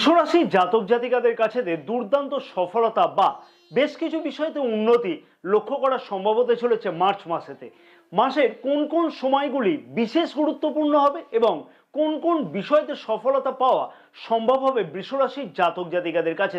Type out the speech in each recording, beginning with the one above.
বৃষরাশি জাতক জাতিকাদের কাছে দুর্দান্ত সফলতা বা বেশ কিছু বিষয়তে উন্নতি লক্ষ্য করা সম্ভব হতে চলেছে মার্চ মাসেতে। মাসের কোন কোন সময়গুলি বিশেষ গুরুত্বপূর্ণ হবে এবং কোন কোন বিষয়তে সফলতা পাওয়া সম্ভব হবে বৃষরাশির জাতক জাতিকাদের কাছে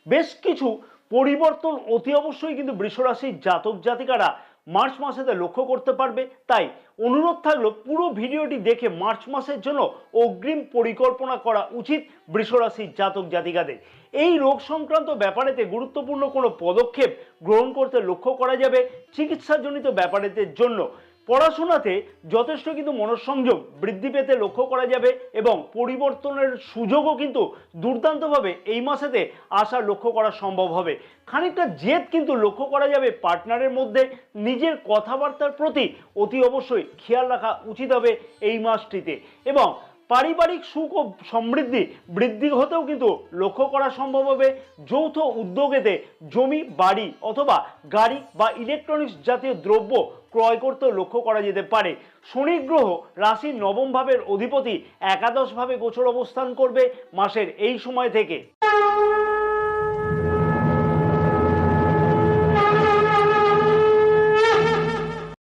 বেশ কিছু পরিবর্তন অতি অবশ্যই কিন্তু বৃষরাশির জাতক জাতিকারা মার্চ মাসেতে লক্ষ্য করতে পারবে। তাই অনুরোধ থাকলো পুরো ভিডিওটি দেখে মার্চ মাসের জন্য অগ্রিম পরিকল্পনা করা উচিত বৃষরাশির জাতক জাতিকাদের। এই রোগ সংক্রান্ত ব্যাপারেতে গুরুত্বপূর্ণ কোনো পদক্ষেপ গ্রহণ করতে লক্ষ্য করা যাবে। চিকিৎসাজনিত ব্যাপারের জন্য পড়াশোনাতে যথেষ্ট কিন্তু মনোসংযোগ বৃদ্ধি পেতে লক্ষ্য করা যাবে এবং পরিবর্তনের সুযোগও কিন্তু দুর্দান্তভাবে এই মাসেতে আসার লক্ষ্য করা সম্ভব হবে। খানিকটা জেদ কিন্তু লক্ষ্য করা যাবে পার্টনারের মধ্যে। নিজের কথাবার্তার প্রতি অতি অবশ্যই খেয়াল রাখা উচিত হবে এই মাসটিতে এবং পারিবারিক সুখ ও সমৃদ্ধি বৃদ্ধি হতেও কিন্তু লক্ষ্য করা সম্ভব হবে। যৌথ উদ্যোগেতে জমি বাড়ি অথবা গাড়ি বা ইলেকট্রনিক্স জাতীয় দ্রব্য ক্রয় করতেও লক্ষ্য করা যেতে পারে। শনি গ্রহ রাশির নবম ভাবের অধিপতি একাদশ ভাবে গোচর অবস্থান করবে মাসের এই সময় থেকে।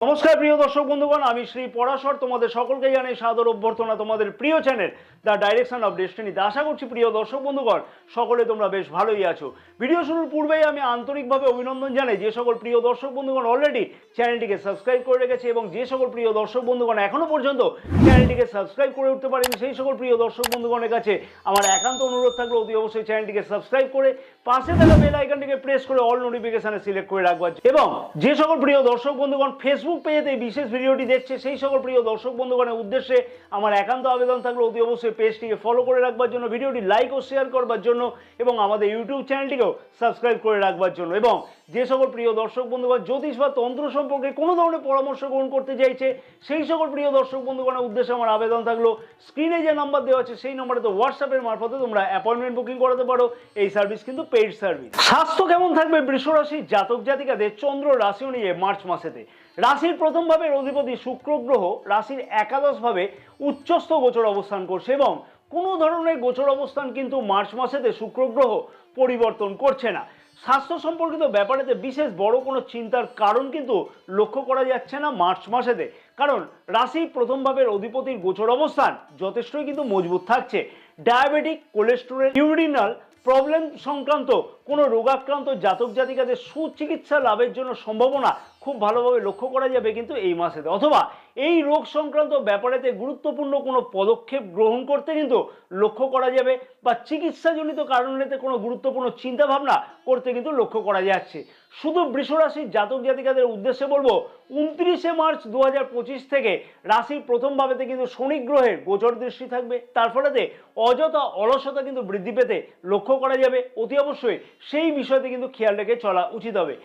নমস্কার প্রিয় দর্শক বন্ধুগণ, আমি শ্রী পরাশর তোমাদের সকলকে জানাই সাদর অভ্যর্থনা তোমাদের প্রিয় চ্যানেল দ্য ডাইরেকশন অফ ডেস্টিনিতে। আশা করছি প্রিয় দর্শক বন্ধুগণ সকলে তোমরা বেশ ভালোই আছো। ভিডিও শুরুর পূর্বেই আমি আন্তরিকভাবে অভিনন্দন জানাই যে সকল প্রিয় দর্শক বন্ধুগণ অলরেডি চ্যানেলটিকে সাবস্ক্রাইব করে রেখেছে এবং যে সকল প্রিয় দর্শক বন্ধুগণ এখনো পর্যন্ত চ্যানেলটিকে সাবস্ক্রাইব করে উঠতে পারেনি সেই সকল প্রিয় দর্শক বন্ধুগণের কাছে আমার একান্ত অনুরোধ থাকলো অতি অবশ্যই চ্যানেলটিকে সাবস্ক্রাইব করে পাশে থাকা বেল আইকনটিকে প্রেস করে অল নোটিফিকেশনে সিলেক্ট করে রাখবার এবং যে সকল প্রিয় দর্শক বন্ধুগণ ফেসবুক পেজেতে এই বিশেষ ভিডিওটি দেখছে সেই সকল প্রিয় দর্শক বন্ধুগণের উদ্দেশ্যে আমার একান্ত আবেদন থাকলো অতি অবশ্যই পেজটিকে ফলো করে রাখবার জন্য, ভিডিওটি লাইক ও শেয়ার করবার জন্য এবং আমাদের ইউটিউব চ্যানেলটিকেও সাবস্ক্রাইব করে রাখবার জন্য। এবং যে সকল প্রিয় দর্শক বন্ধুগণ জ্যোতিষ বা তন্ত্র সম্পর্কে কোনো ধরনের পরামর্শ গ্রহণ করতে চাইছে সেই সকল প্রিয় দর্শক বন্ধুগণের উদ্দেশ্যে আমার আবেদন থাকলো স্ক্রিনে যে নাম্বার দেওয়া আছে সেই নাম্বারে হোয়াটসঅ্যাপের মারফতে তোমরা অ্যাপয়েন্টমেন্ট বুকিং করাতে পারো। এই সার্ভিস কিন্তু পেইড সার্ভিস। স্বাস্থ্য কেমন থাকবে বৃষরাশির জাতক জাতিকাদের চন্দ্র রাশি নিয়ে মার্চ মাসেতে? রাশির প্রথম ভাবের অধিপতি শুক্র গ্রহ রাশির একাদশ ভাবে উচ্চস্থ গোচর অবস্থান করছে এবং কোনো ধরনের গোচর অবস্থান কিন্তু মার্চ মাসেতে শুক্র গ্রহ পরিবর্তন করছে না। স্বাস্থ্য সম্পর্কিত ব্যাপারেতে বিশেষ বড় কোনো চিন্তার কারণ কিন্তু লক্ষ্য করা যাচ্ছে না মার্চ মাসেতে, কারণ রাশির প্রথম ভাবের অধিপতির গোচর অবস্থান যথেষ্টই কিন্তু মজবুত থাকছে। ডায়াবেটিক, কোলেস্টেরল, ইউরিনাল প্রবলেম সংক্রান্ত কোনো রোগাক্রান্ত জাতক জাতিকাদের সুচিকিৎসা লাভের জন্য সম্ভাবনা খুব ভালোভাবে লক্ষ্য করা যাবে কিন্তু এই মাসেতে, অথবা এই রোগ সংক্রান্ত ব্যাপারেতে গুরুত্বপূর্ণ কোনো পদক্ষেপ গ্রহণ করতে কিন্তু লক্ষ্য করা যাবে বা চিকিৎসাজনিত কারণেতে কোনো গুরুত্বপূর্ণ চিন্তা ভাবনা করতে কিন্তু লক্ষ্য করা যাচ্ছে। শুধু বৃষরাশির জাতক জাতিকাদের উদ্দেশ্যে বলবো 29শে মার্চ 2025 থেকে রাশির প্রথম ভাবেতে কিন্তু শনি গ্রহের গোচর দৃষ্টি থাকবে। তার ফলেতে অযথা অলসতা কিন্তু বৃদ্ধি পেতে লক্ষ্য করা যাবে। অতি অবশ্যই সেই বিষয়তে কিন্তু খেয়াল রেখে চলা উচিত হবে।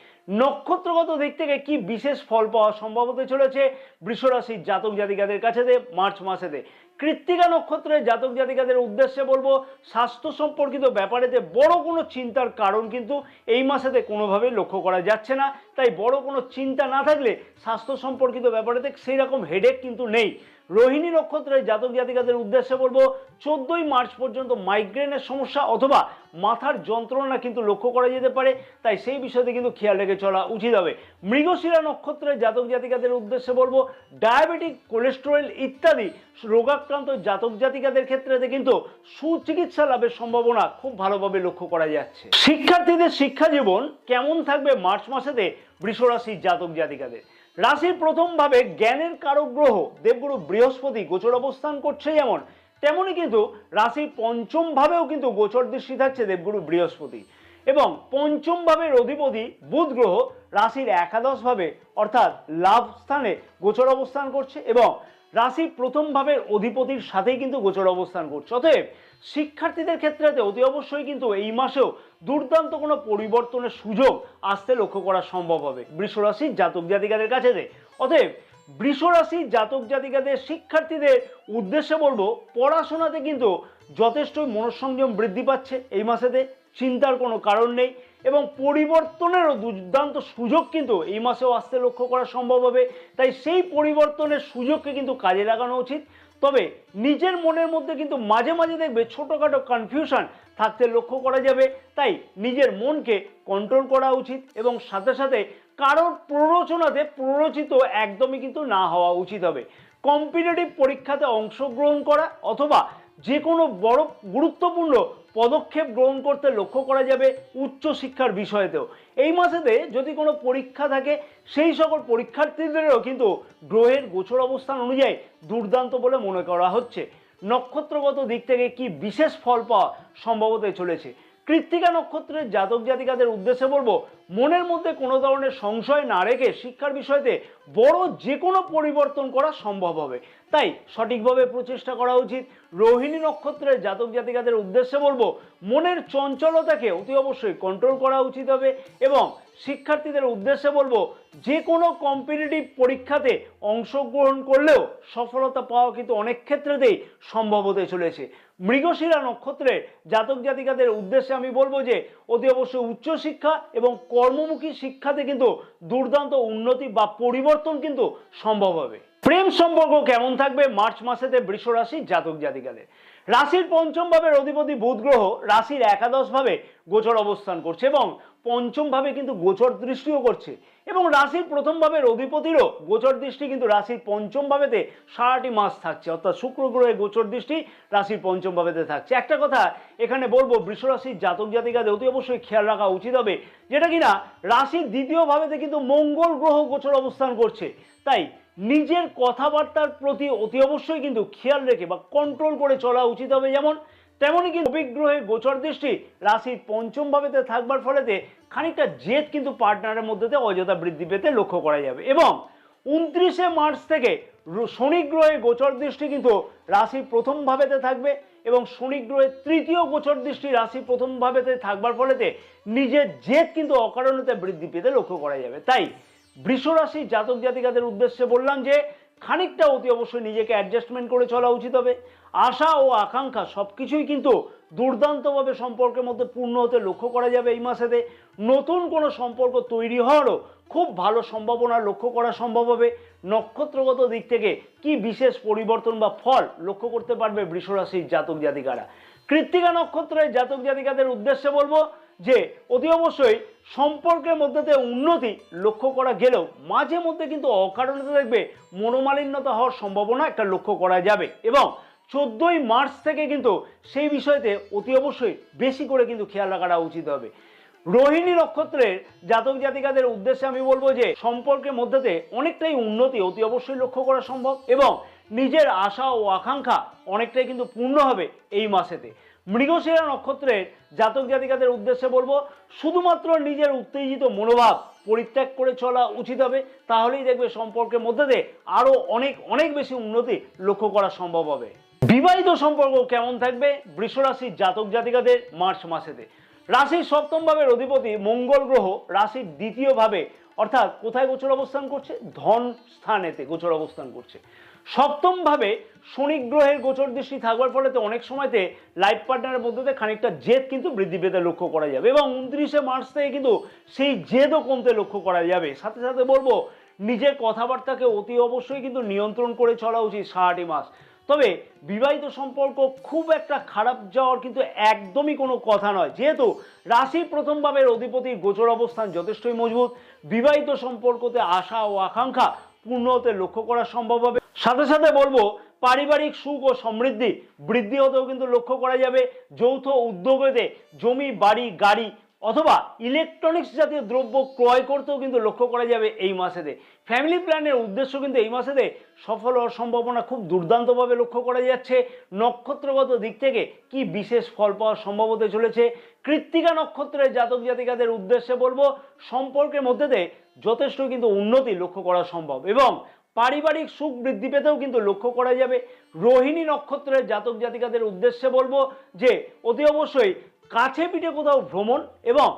নক্ষত্রগত দিক থেকে কি বিশেষ ফল পাওয়া সম্ভব হতে চলেছে বৃষরাশির জাতক জাতিকাদের কাছে মার্চ মাসেতে? কৃত্তিকা নক্ষত্রের জাতক জাতিকাদের উদ্দেশ্যে বলবো স্বাস্থ্য সম্পর্কিত ব্যাপারেতে বড় কোনো চিন্তার কারণ কিন্তু এই মাসেতে কোনোভাবেই লক্ষ্য করা যাচ্ছে না। তাই বড় কোনো চিন্তা না থাকলে স্বাস্থ্য সম্পর্কিত ব্যাপারেতে সেই রকম হেডেক কিন্তু নেই। রোহিণী নক্ষত্রের জাতক জাতিকাদের উদ্দেশ্যে বলবো 14ই মার্চ পর্যন্ত মাইগ্রেনের সমস্যা অথবা মাথার যন্ত্রণা কিন্তু লক্ষ্য করা যেতে পারে, তাই সেই বিষয়তে কিন্তু খেয়াল রেখে চলা উচিত হবে। মৃগশিরা নক্ষত্রের জাতক জাতিকাদের উদ্দেশ্যে বলবো ডায়াবেটিক, কোলেস্টেরল ইত্যাদি রোগাক্রান্ত জাতক জাতিকাদের ক্ষেত্রে কিন্তু সুচিকিৎসা লাভের সম্ভাবনা খুব ভালোভাবে লক্ষ্য করা যাচ্ছে। শিক্ষার্থীদের শিক্ষা জীবন কেমন থাকবে মার্চ মাসেতে বৃষরাশির জাতক জাতিকাদের? রাশির প্রথম ভাবে জ্ঞানের কারক গ্রহ দেবগুরু বৃহস্পতি গোচর অবস্থান করছে, যেমন তেমনি কিন্তু রাশির পঞ্চম ভাবেও কিন্তু গোচর দৃষ্টি থাকছে দেবগুরু বৃহস্পতি এবং পঞ্চম ভাবের অধিপতি বুধ গ্রহ রাশির একাদশ ভাবে অর্থাৎ লাভ স্থানে গোচর অবস্থান করছে এবং রাশির প্রথম ভাবের অধিপতির সাথেই কিন্তু গোচর অবস্থান করছে। অতএব শিক্ষার্থীদের ক্ষেত্রে অতি অবশ্যই কিন্তু এই মাসেও দুর্দান্ত কোনো পরিবর্তনের সুযোগ আসতে লক্ষ্য করা সম্ভব হবে বৃষরাশির জাতক জাতিকাদের কাছে। অতএব বৃষরাশির জাতক জাতিকাদের শিক্ষার্থীদের উদ্দেশ্যে বলবো পড়াশোনাতে কিন্তু যথেষ্টই মনোসংযম বৃদ্ধি পাচ্ছে এই মাসেতে, চিন্তার কোনো কারণ নেই এবং পরিবর্তনেরও দুর্দান্ত সুযোগ কিন্তু এই মাসেও আসতে লক্ষ্য করা সম্ভব হবে। তাই সেই পরিবর্তনের সুযোগকে কিন্তু কাজে লাগানো উচিত। তবে নিজের মনের মধ্যে কিন্তু মাঝে মাঝে দেখবে ছোটোখাটো কনফিউশন থাকতে লক্ষ্য করা যাবে। তাই নিজের মনকে কন্ট্রোল করা উচিত এবং সাথে সাথে কারোর প্ররোচনাতে প্ররোচিত একদমই কিন্তু না হওয়া উচিত হবে। কম্পিটিটিভ পরীক্ষাতে অংশগ্রহণ করা অথবা যে কোনো বড় গুরুত্বপূর্ণ পদক্ষেপ গ্রহণ করতে লক্ষ্য করা যাবে উচ্চশিক্ষার বিষয়েতেও। এই মাসেতে যদি কোনো পরীক্ষা থাকে সেই সকল পরীক্ষার্থীদেরও কিন্তু গ্রহের গোচর অবস্থান অনুযায়ী দুর্দান্ত বলে মনে করা হচ্ছে। নক্ষত্রগত দিক থেকে কি বিশেষ ফল পাওয়া সম্ভব হতে চলেছে। কৃত্তিকা নক্ষত্রের জাতক জাতিকাদের উদ্দেশ্যে বলবো, মনের মধ্যে কোনো ধরনের সংশয় না রেখে শিক্ষার বিষয়তে বড় যে কোনো পরিবর্তন করা সম্ভব হবে, তাই সঠিকভাবে প্রচেষ্টা করা উচিত। রোহিণী নক্ষত্রের জাতক জাতিকাদের উদ্দেশ্যে বলবো, মনের চঞ্চলতাকে অতি অবশ্যই কন্ট্রোল করা উচিত হবে এবং শিক্ষার্থীদের উদ্দেশ্যে বলবো, যে কোনো কম্পিটিটিভ পরীক্ষাতে অংশগ্রহণ করলেও সফলতা পাওয়া কিন্তু অনেক ক্ষেত্রেতেই সম্ভব হতে চলেছে। মৃগশিরা নক্ষত্রের জাতক জাতিকাদের উদ্দেশ্যে আমি বলবো যে অতি অবশ্যই উচ্চশিক্ষা এবং কর্মমুখী শিক্ষাতে কিন্তু দুর্দান্ত উন্নতি বা পরিবর্তন কিন্তু সম্ভব হবে। প্রেম সম্পর্ক কেমন থাকবে মার্চ মাসেতে বৃষ রাশির জাতক জাতিকাদের? রাশির পঞ্চম ভাবের অধিপতি বুধ গ্রহ রাশির একাদশ ভাবে গোচর অবস্থান করছে এবং পঞ্চম ভাবে কিন্তু গোচর দৃষ্টিও করছে এবং রাশির প্রথম ভাবের অধিপতিরও গোচর দৃষ্টি কিন্তু রাশির পঞ্চম ভাবেতে সারাটি মাস থাকছে, অর্থাৎ শুক্র গ্রহের গোচর দৃষ্টি রাশির পঞ্চম ভাবেতে থাকছে। একটা কথা এখানে বলবো, বৃষ রাশির জাতক জাতিকাদের অতি অবশ্যই খেয়াল রাখা উচিত হবে, যেটা কিনা রাশির দ্বিতীয় ভাবেতে কিন্তু মঙ্গল গ্রহ গোচর অবস্থান করছে। তাই নিজের কথাবার্তার প্রতি অতি অবশ্যই কিন্তু খেয়াল রেখে বা কন্ট্রোল করে চলা উচিত হবে। যেমন তেমনই কিন্তু অভিগ্রহের গোচর দৃষ্টি রাশির পঞ্চম ভাবেতে থাকবার ফলেতে খানিকটা জেদ কিন্তু পার্টনারের মধ্যে অযথা বৃদ্ধি পেতে লক্ষ্য করা যাবে এবং 29শে মার্চ থেকে শনি গ্রহের গোচর দৃষ্টি কিন্তু রাশির প্রথম ভাবেতে থাকবে এবং শনি গ্রহের তৃতীয় গোচর দৃষ্টি রাশির প্রথম ভাবেতে থাকবার ফলেতে নিজের জেদ কিন্তু অকারণেতে বৃদ্ধি পেতে লক্ষ্য করা যাবে। তাই বৃষ রাশির জাতক জাতিকাদের উদ্দেশ্যে বললাম যে খানিকটা অতি অবশ্যই নিজেকে অ্যাডজাস্টমেন্ট করে চলা উচিত হবে। আশা ও আকাঙ্ক্ষা সবকিছুই কিন্তু দুর্দান্তভাবে সম্পর্কের মধ্যে পূর্ণ হতে লক্ষ্য করা যাবে। এই মাসেতে নতুন কোনো সম্পর্ক তৈরি হওয়ারও খুব ভালো সম্ভাবনা লক্ষ্য করা সম্ভব হবে। নক্ষত্রগত দিক থেকে কি বিশেষ পরিবর্তন বা ফল লক্ষ্য করতে পারবে বৃষ রাশির জাতক জাতিকারা? কৃত্তিকা নক্ষত্রের জাতক জাতিকাদের উদ্দেশ্যে বলবো যে অতি অবশ্যই সম্পর্কের মধ্যে উন্নতি লক্ষ্য করা গেলেও মাঝে মধ্যে কিন্তু অকারণে দেখবে মনোমালিন্যতা হওয়ার সম্ভাবনা একটা লক্ষ্য করা যাবে এবং 14ই মার্চ থেকে কিন্তু সেই বিষয়তে অতি অবশ্যই বেশি করে কিন্তু খেয়াল রাখাটা উচিত হবে। রোহিণী নক্ষত্রের জাতক জাতিকাদের উদ্দেশ্যে আমি বলবো যে সম্পর্কের মধ্যেতে অনেকটাই উন্নতি অতি অবশ্যই লক্ষ্য করা সম্ভব এবং নিজের আশা ও আকাঙ্ক্ষা অনেকটাই কিন্তু পূর্ণ হবে এই মাসেতে। মৃগশিরা নক্ষত্রের জাতক জাতিকাদের উদ্দেশ্যে বলবো, শুধুমাত্র নিজের উত্তেজিত মনোভাব পরিত্যাগ করে চলা উচিত হবে, তাহলেই দেখবে সম্পর্কের মধ্যে আরো অনেক অনেক বেশি উন্নতি লক্ষ্য করা সম্ভব হবে। বিবাহিত সম্পর্ক কেমন থাকবে বৃষ রাশির জাতক জাতিকাদের মার্চ মাসেতে? রাশির সপ্তম ভাবের অধিপতি মঙ্গল গ্রহ রাশির দ্বিতীয় ভাবে অর্থাৎ কোথায় গোচর অবস্থান করছে? ধন স্থানেতে গোচর অবস্থান করছে। সপ্তম ভাবে শনি গ্রহের গোচর দৃষ্টি থাকবার ফলেতে অনেক সময়তে লাইফ পার্টনারের মধ্যে খানিকটা জেদ কিন্তু বৃদ্ধি পেতে লক্ষ্য করা যাবে এবং 29শে মার্চ থেকে কিন্তু সেই জেদও কমতে লক্ষ্য করা যাবে। সাথে সাথে বলবো, নিজের কথাবার্তাকে অতি অবশ্যই কিন্তু নিয়ন্ত্রণ করে চলা উচিত সারাটি মাস। তবে বিবাহিত সম্পর্ক খুব একটা খারাপ যাওয়ার কিন্তু একদমই কোনো কথা নয়, যেহেতু রাশির প্রথম ভাবের অধিপতির গোচর অবস্থান যথেষ্টই মজবুত। বিবাহিত সম্পর্কতে আশা ও আকাঙ্ক্ষা পূর্ণ হতে লক্ষ্য করা সম্ভব হবে। সাথে সাথে বলবো, পারিবারিক সুখ ও সমৃদ্ধি বৃদ্ধি হতেও কিন্তু লক্ষ্য করা যাবে। যৌথ উদ্যোগেতে জমি বাড়ি গাড়ি অথবা ইলেকট্রনিক্স জাতীয় দ্রব্য ক্রয় করতেও কিন্তু লক্ষ্য করা যাবে এই মাসেতে। ফ্যামিলি প্ল্যানের উদ্দেশ্য কিন্তু এই মাসেতে সফল হওয়ার সম্ভাবনা খুব দুর্দান্তভাবে লক্ষ্য করা যাচ্ছে। নক্ষত্রগত দিক থেকে কি বিশেষ ফল পাওয়া সম্ভব হতে চলেছে? কৃত্তিকা নক্ষত্রের জাতক জাতিকাদের উদ্দেশ্যে বলবো, সম্পর্কের মধ্যে যথেষ্ট কিন্তু উন্নতি লক্ষ্য করা সম্ভব এবং পারিবারিক সুখ বৃদ্ধি পেতেও কিন্তু লক্ষ্য করা যাবে। রোহিণী নক্ষত্রের জাতক জাতিকাদের উদ্দেশ্যে বলবো যে অতি অবশ্যই কাছে পিঠে কোথাও ভ্রমণ এবং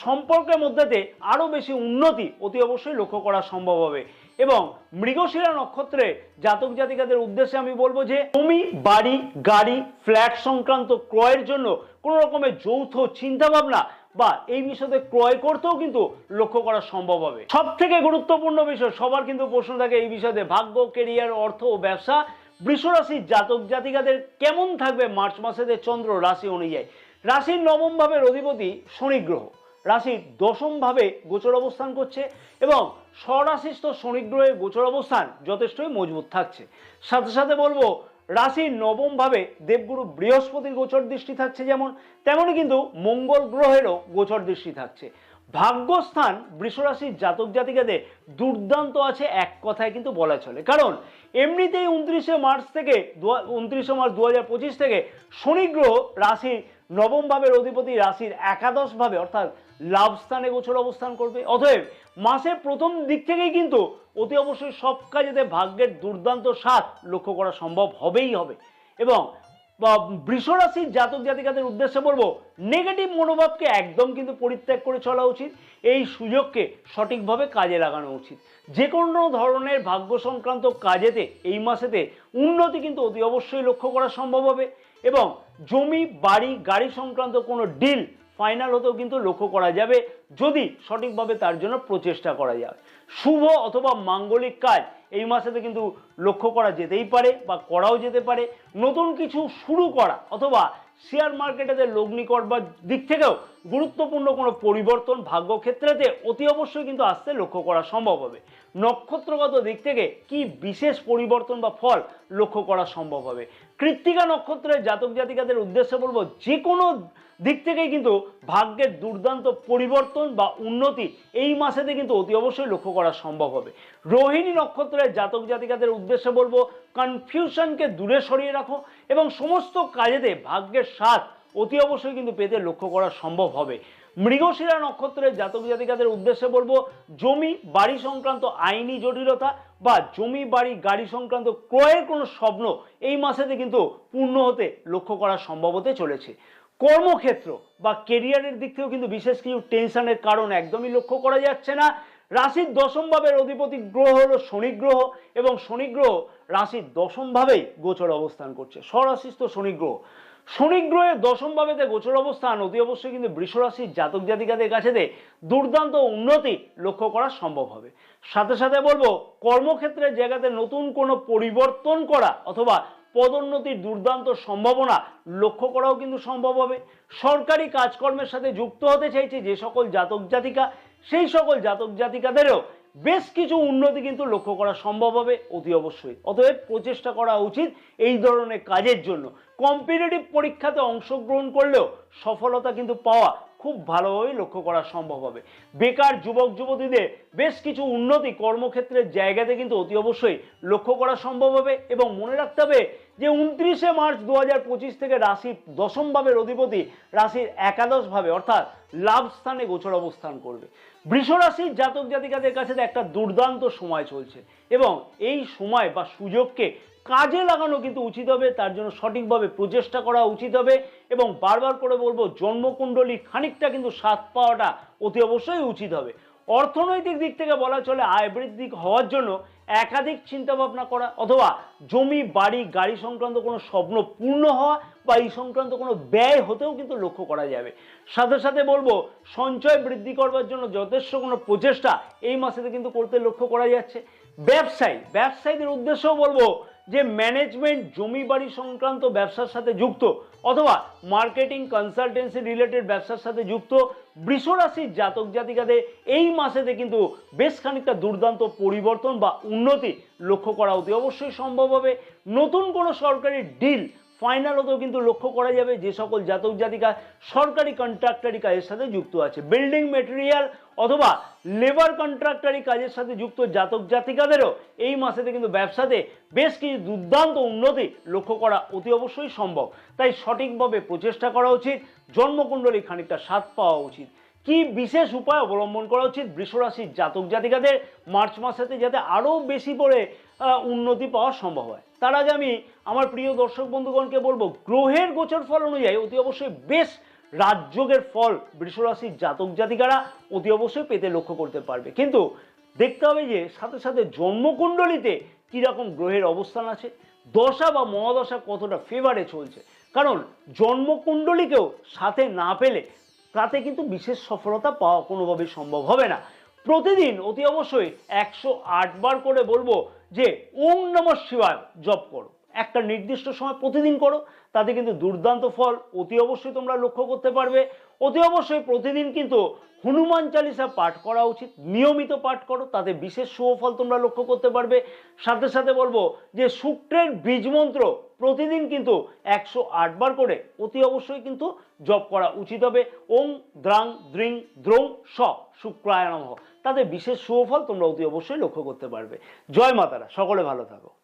সম্পর্কের মধ্যে আরো বেশি উন্নতি অতি অবশ্যই লক্ষ্য করা সম্ভব হবে এবং মৃগশিরা নক্ষত্রে জাতক জাতিকাদের উদ্দেশ্যে আমি বলবো যে জমি বাড়ি গাড়ি ফ্ল্যাট সংক্রান্ত ক্রয়ের জন্য কোনো রকমের যৌথ চিন্তা ভাবনা বা এই বিষয়ে ক্রয় করতেও কিন্তু লক্ষ্য করা সম্ভব হবে। সব থেকে গুরুত্বপূর্ণ বিষয়, সবার কিন্তু প্রশ্ন থাকে এই বিষয়ে, ভাগ্য, কেরিয়ার, অর্থ ও ব্যবসা বৃষ রাশির জাতক জাতিকাদের কেমন থাকবে মার্চ মাসেতে চন্দ্র রাশি অনুযায়ী। রাশির নবম ভাবের অধিপতি শনি গ্রহ রাশির দশম ভাবে গোচর অবস্থান করছে এবং স্বরাশিস্থ শনি গ্রহের গোচর অবস্থান যথেষ্টই মজবুত থাকছে। সাথে সাথে বলবো রাশির নবম ভাবে দেবগুরু বৃহস্পতির গোচর দৃষ্টি থাকছে, যেমন তেমনই কিন্তু মঙ্গল গ্রহেরও গোচর দৃষ্টি থাকছে। ভাগ্যস্থান বৃষরাশির জাতক জাতিকাদের দুর্দান্ত আছে এক কথায় কিন্তু বলা চলে, কারণ এমনিতেই 29শে মার্চ 2025 থেকে শনি গ্রহ রাশির নবম ভাবের অধিপতি রাশির একাদশ ভাবে অর্থাৎ লাভ স্থানে গোচর অবস্থান করবে। অতএব মাসের প্রথম দিক থেকেই কিন্তু অতি অবশ্যই সব কাজেতে ভাগ্যের দুর্দান্ত স্বাদ লক্ষ্য করা সম্ভব হবেই হবে। এবং বৃষ রাশির জাতক জাতিকাদের উদ্দেশ্যে বলবো নেগেটিভ মনোভাবকে একদম কিন্তু পরিত্যাগ করে চলা উচিত। এই সুযোগকে সঠিকভাবে কাজে লাগানো উচিত। যে কোনো ধরনের ভাগ্য সংক্রান্ত কাজেতে এই মাসেতে উন্নতি কিন্তু অতি অবশ্যই লক্ষ্য করা সম্ভব হবে এবং জমি বাড়ি গাড়ি সংক্রান্ত কোনো ডিল ফাইনাল হতেও কিন্তু লক্ষ্য করা যাবে যদি সঠিকভাবে তার জন্য প্রচেষ্টা করা যায়। শুভ অথবা মাঙ্গলিক কাজ এই মাসেতে কিন্তু লক্ষ্য করা যেতেই পারে বা করাও যেতে পারে। নতুন কিছু শুরু করা অথবা শেয়ার মার্কেটেতে লগ্নি করবার দিক থেকেও গুরুত্বপূর্ণ কোনো পরিবর্তন ভাগ্যক্ষেত্রেতে অতি অবশ্যই কিন্তু আসতে লক্ষ্য করা সম্ভব হবে। নক্ষত্রগত দিক থেকে কি বিশেষ পরিবর্তন বা ফল লক্ষ্য করা সম্ভব হবে। কৃত্তিকা নক্ষত্রের জাতক জাতিকাদের উদ্দেশ্যে বলবো যে কোনো দিক থেকেই কিন্তু ভাগ্যের দুর্দান্ত পরিবর্তন বা উন্নতি এই মাসেতে কিন্তু অতি অবশ্যই লক্ষ্য করা সম্ভব হবে। রোহিণী নক্ষত্রের জাতক জাতিকাদের উদ্দেশ্যে বলবো কনফিউশনকে দূরে সরিয়ে রাখো এবং সমস্ত কাজেতে ভাগ্যের স্বাদ অতি অবশ্যই কিন্তু পেতে লক্ষ্য করা সম্ভব হবে। মৃগশিরা নক্ষত্রের জাতক জাতিকাদের উদ্দেশ্যে বলবো জমি বাড়ি সংক্রান্ত আইনি জটিলতা বা জমি বাড়ি গাড়ি সংক্রান্ত ক্রয়ের কোনো স্বপ্ন এই মাসেতে কিন্তু পূর্ণ হতে লক্ষ্য করা সম্ভব হতে চলেছে। কর্মক্ষেত্র বা কেরিয়ারের দিক থেকেও কিন্তু বিশেষ কিছু টেনশনের কারণ একদমই লক্ষ্য করা যাচ্ছে না। রাশির দশম ভাবের অধিপতি গ্রহ হলো শনি গ্রহ এবং শনি গ্রহ রাশির দশম ভাবেই গোচর অবস্থান করছে। স্বরাশিস্থ শনি গ্রহ শনি গ্রহের দশম ভাবেতে গোচর অবস্থান অতি অবশ্যই কিন্তু বৃষ রাশির জাতক জাতিকাদের কাছেতে দুর্দান্ত উন্নতি লক্ষ্য করা সম্ভব হবে। সাথে সাথে বলবো কর্মক্ষেত্রের জায়গাতে নতুন কোনো পরিবর্তন করা অথবা পদোন্নতির দুর্দান্ত সম্ভাবনা লক্ষ্য করাও কিন্তু সম্ভব হবে। সরকারি কাজকর্মের সাথে যুক্ত হতে চাইছে যে সকল জাতক জাতিকা সেই সকল জাতক জাতিকাদেরও বেশ কিছু উন্নতি কিন্তু লক্ষ্য করা সম্ভব হবে অতি অবশ্যই। অতএব প্রচেষ্টা করা উচিত এই ধরনের কাজের জন্য। কম্পিটিটিভ পরীক্ষাতে অংশগ্রহণ করলেও সফলতা কিন্তু পাওয়া খুব ভালোভাবেই লক্ষ্য করা সম্ভব হবে। বেকার যুবক যুবতীদের বেশ কিছু উন্নতি কর্মক্ষেত্রের জায়গাতে কিন্তু অতি অবশ্যই লক্ষ্য করা সম্ভব হবে এবং মনে রাখতে হবে যে 29শে মার্চ 2025 থেকে রাশির দশম ভাবের অধিপতি রাশির একাদশ ভাবে অর্থাৎ লাভ স্থানে গোচর অবস্থান করবে। বৃষ রাশির জাতক জাতিকাদের কাছে একটা দুর্দান্ত সময় চলছে এবং এই সময় বা সুযোগকে কাজে লাগানো কিন্তু উচিত হবে। তার জন্য সঠিকভাবে প্রচেষ্টা করা উচিত হবে এবং বারবার করে বলবো জন্মকুণ্ডলী খানিকটা কিন্তু স্বাদ পাওয়াটা অতি অবশ্যই উচিত হবে। অর্থনৈতিক দিক থেকে বলা চলে আয় বৃদ্ধি হওয়ার জন্য একাধিক চিন্তা ভাবনা করা অথবা জমি বাড়ি গাড়ি সংক্রান্ত কোনো স্বপ্ন পূর্ণ হওয়া বা এই সংক্রান্ত কোনো ব্যয় হতেও কিন্তু লক্ষ্য করা যাবে। সাথে সাথে বলবো সঞ্চয় বৃদ্ধি করবার জন্য যথেষ্ট কোনো প্রচেষ্টা এই মাসেতে কিন্তু করতে লক্ষ্য করা যাচ্ছে। ব্যবসায়ীদের উদ্দেশ্যেও বলবো যে ম্যানেজমেন্ট জমি বাড়ি সংক্রান্ত ব্যবসার সাথে যুক্ত অথবা মার্কেটিং কনসালটেন্সি রিলেটেড ব্যবসার সাথে যুক্ত বৃষ রাশির জাতক জাতিকাদের এই মাসেতে কিন্তু বেশ খানিকটা দুর্দান্ত পরিবর্তন বা উন্নতি লক্ষ্য করা অতি অবশ্যই সম্ভব হবে। নতুন কোনো সরকারি ডিল ফাইনাল হতেও কিন্তু লক্ষ্য করা যাবে যে সকল জাতক জাতিকা সরকারি কন্ট্রাক্টারি কাজের সাথে যুক্ত আছে। বিল্ডিং মেটেরিয়াল অথবা লেবার কন্ট্রাক্টারি কাজের সাথে যুক্ত জাতক জাতিকাদেরও এই মাসেতে কিন্তু ব্যবসাতে বেশ কিছু দুর্দান্ত উন্নতি লক্ষ্য করা অতি অবশ্যই সম্ভব। তাই সঠিকভাবে প্রচেষ্টা করা উচিত, জন্মকুণ্ডলী খানিকটা স্বাদ পাওয়া উচিত। কি বিশেষ উপায় অবলম্বন করা উচিত বৃষ রাশির জাতক জাতিকাদের মার্চ মাসেতে যাতে আরও বেশি করে উন্নতি পাওয়া সম্ভব হয়। তার আগে আমি আমার প্রিয় দর্শক বন্ধুগণকে বলবো গ্রহের গোচর ফল অনুযায়ী অতি অবশ্যই বেশ রাজযোগের ফল বৃষ রাশির জাতক জাতিকারা অতি অবশ্যই পেতে লক্ষ্য করতে পারবে, কিন্তু দেখতে হবে যে সাথে সাথে জন্মকুণ্ডলিতে কীরকম গ্রহের অবস্থান আছে, দশা বা মহাদশা কতটা ফেভারে চলছে। কারণ জন্মকুণ্ডলীকেও সাথে না পেলে তাতে কিন্তু বিশেষ সফলতা পাওয়া কোনোভাবেই সম্ভব হবে না। প্রতিদিন অতি অবশ্যই 108 বার করে বলবো যে ওম নমঃ শিবায় জপ করো। একটা নির্দিষ্ট সময় প্রতিদিন করো, তাতে কিন্তু দুর্দান্ত ফল অতি অবশ্যই তোমরা লক্ষ্য করতে পারবে। অতি অবশ্যই প্রতিদিন কিন্তু হনুমান চালিসা পাঠ করা উচিত, নিয়মিত পাঠ করো, তাতে বিশেষ শুভ ফল তোমরা লক্ষ্য করতে পারবে। সাথে সাথে বলবো যে শুক্রের বীজ মন্ত্র প্রতিদিন কিন্তু 108 বার করে অতি অবশ্যই কিন্তু জপ করা উচিত হবে। ওং দ্রাং দ্রিং দ্রৌং স শুক্রায় নমঃ, তাতে বিশেষ শুভ ফল তোমরা অতি অবশ্যই লক্ষ্য করতে পারবে। জয় মাতারা, সকলে ভালো থাকো।